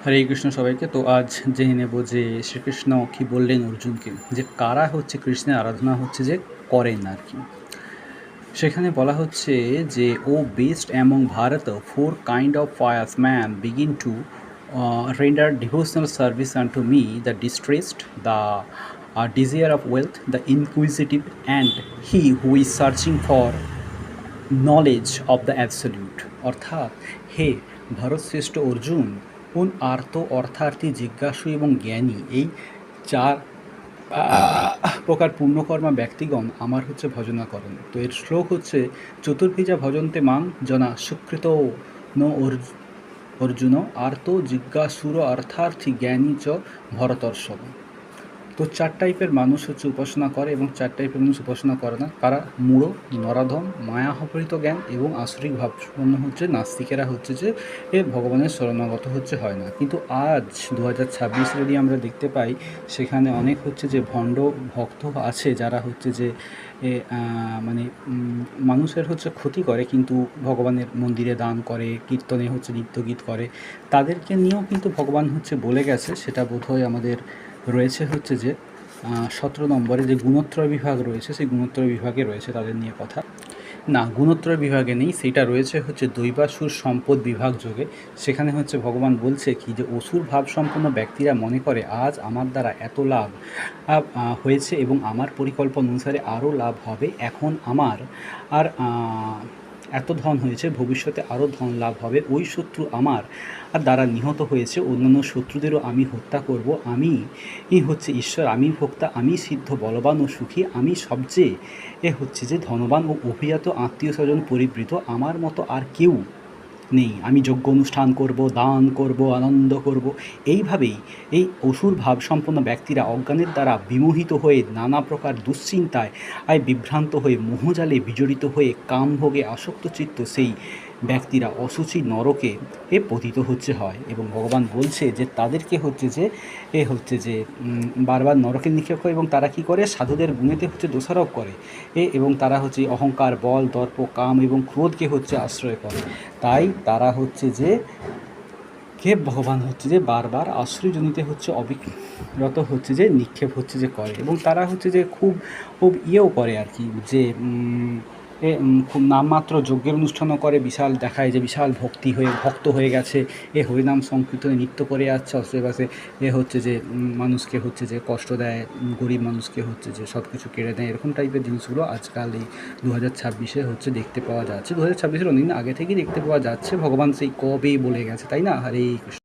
হরে কৃষ্ণ সবাইকে। তো আজ জেনে নেব যে শ্রীকৃষ্ণ কী বললেন অর্জুনকে, যে কারা হচ্ছে কৃষ্ণের আরাধনা হচ্ছে যে করেন আর কি। সেখানে বলা হচ্ছে যে O best among Bharata four kind of pious men begin to render devotional service unto me, the distressed, the desirer of wealth, the inquisitive, and he who is searching for knowledge of the absolute. অর্থাৎ হে ভারতশ্রেষ্ঠ অর্জুন, কোন আর্ত, অর্থার্থী, জিজ্ঞাসু এবং জ্ঞানী, এই চার প্রকার পুণ্যকর্মা ব্যক্তিগণ আমার হচ্ছে ভজনা করেন। তো এর শ্লোক হচ্ছে চতুর্ভিজা ভজন্তে মাং জনা সুকৃত নো অর্জুন আর্ত জিজ্ঞাসুর অর্থার্থী জ্ঞানী চ ভরতর্ষভ। তো চার টাইপের মানুষ হচ্ছে উপাসনা করে এবং চার টাইপের মানুষ উপাসনা করে না। কারা? মূঢ়, নরাধম, মায়াহপরিত জ্ঞান এবং আসরিক ভাবসম্পন্ন হচ্ছে নাস্তিকেরা হচ্ছে যে ভগবানের শরণাগত হচ্ছে হয় না। কিন্তু আজ 2026 যদি আমরা দেখতে পাই, সেখানে অনেক হচ্ছে যে ভণ্ড ভক্ত আছে যারা হচ্ছে যে মানে মানুষের হচ্ছে ক্ষতি করে, কিন্তু ভগবানের মন্দিরে দান করে, কীর্তনে হচ্ছে নৃত্যগীত করে। তাদেরকে নিয়েও কিন্তু ভগবান হচ্ছে বলে গেছে, সেটা বোধহয় আমাদের রয়েছে হচ্ছে যে 17 নম্বরে যে গুণত্রয় বিভাগ রয়েছে, সেই গুণত্রয় বিভাগে রয়েছে তাদের নিয়ে কথা। না, গুণত্রয় বিভাগে নেই, সেইটা রয়েছে হচ্ছে দৈবাসুর সম্পদ বিভাগ যোগে। সেখানে হচ্ছে ভগবান বলছে কি যে অসুর ভাবসম্পন্ন ব্যক্তিরা মনে করে আজ আমার দ্বারা এত লাভ হয়েছে এবং আমার পরিকল্পনা অনুসারে আরও লাভ হবে, এখন আমার আর এত ধন হয়েছে, ভবিষ্যতে আরও ধন লাভ হবে, ওই শত্রু আমার দ্বারা নিহত হয়েছে, অন্যান্য শত্রুদেরও আমি হত্যা করব, আমি হচ্ছে ঈশ্বর, আমি ভোক্তা, আমি সিদ্ধ, বলবান ও সুখী, আমি সবচেয়ে হচ্ছে যে ধনবান ও অভিজাত, আত্মীয় স্বজন পরিবৃত, আমার মতো আর কেউ নেই, আমি যজ্ঞ অনুষ্ঠান করব, দান করব, আনন্দ করব। এইভাবেই এই অসুর ভাবসম্পন্ন ব্যক্তিরা অজ্ঞানের দ্বারা বিমোহিত হয়ে নানা প্রকার দুশ্চিন্তায় বিভ্রান্ত হয়ে মোহজালে বিজড়িত হয়ে কামভোগে আসক্ত চিত্ত সেই ব্যক্তিরা অসুচি নরকে পতিত হচ্ছে হয়। এবং ভগবান বলছে যে তাদেরকে হচ্ছে যে বারবার নরকে নিক্ষেপ করে এবং তারা কি করে, সাধুদের গুণেতে হচ্ছে দোষারোপ করে এবং তারা হচ্ছে অহংকার, বল, দর্প, কাম এবং ক্রোধকে হচ্ছে আশ্রয় করে। তাই তারা হচ্ছে যে ভগবান হচ্ছে যে বারবার আশ্রয়জনিতে হচ্ছে অবিরত হচ্ছে যে নিক্ষেপ হচ্ছে যে করে এবং তারা হচ্ছে যে খুব ইয়েও করে আর কি, যে খুব নামমাত্র যজ্ঞের অনুষ্ঠানও করে, বিশাল দেখায় যে বিশাল ভক্ত হয়ে গেছে, হরিনাম সংকীর্তনে নৃত্য করে যাচ্ছে, আশেপাশে হচ্ছে যে মানুষকে হচ্ছে যে কষ্ট দেয়, গরিব মানুষকে হচ্ছে যে সব কিছু কেড়ে দেয়, এরকম টাইপের জিনিসগুলো আজকাল এই 2026-এ হচ্ছে দেখতে পাওয়া যাচ্ছে। 2026-এর অনেকদিন আগে থেকেই দেখতে পাওয়া যাচ্ছে, ভগবান সেই কবেই বলে গেছে, তাই না? হরে কৃষ্ণ।